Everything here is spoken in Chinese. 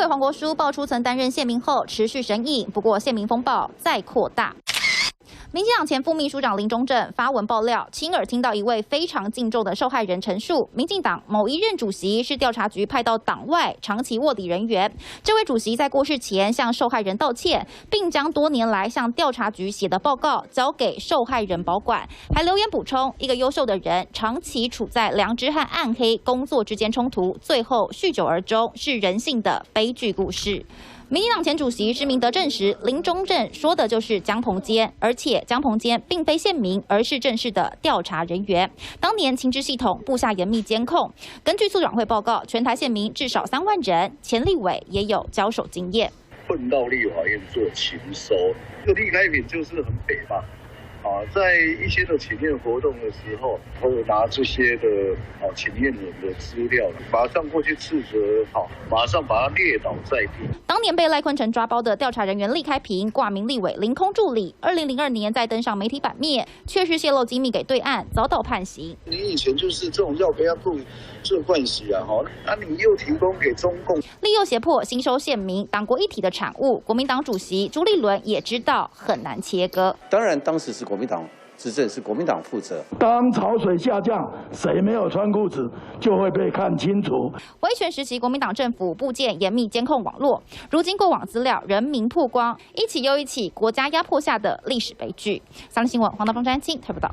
委黄国书爆出曾担任县民后持续神隐，不过县民风暴再扩大。 民进党前副秘书长林中正发文爆料，亲耳听到一位非常敬重的受害人陈述，民进党某一任主席是调查局派到党外长期卧底人员。这位主席在过世前向受害人道歉，并将多年来向调查局写的报告交给受害人保管，还留言补充：一个优秀的人长期处在良知和暗黑工作之间冲突，最后酗酒而终，是人性的悲剧故事。 民进党前主席施明德证实，林中正说的就是江鹏坚，而且江鹏坚并非县民，而是正式的调查人员。当年情治系统布下严密监控，根据促转会报告，全台县民至少3万人，前立委也有交手经验。混到立法院做情收，这个立开品就是很北吧。 在一些的请愿活动的时候，会拿这些的请愿人的资料，马上过去斥责，马上把他列倒在地。当年被赖坤成抓包的调查人员厉开平挂名立委凌空助理，2002年再登上媒体版面，却是泄露机密给对岸，遭到判刑。你以前就是这种要不要做惯习啊，那你又提供给中共，利诱胁迫新收县民，党国一体的产物。国民党主席朱立伦也知道很难切割。当然，当时是国民党执政，是国民党负责。当潮水下降，谁没有穿裤子就会被看清楚。威权时期，国民党政府布建严密监控网络，如今过往资料人民曝光，一起又一起国家压迫下的历史悲剧。三立新闻黄道峰、詹青特报道。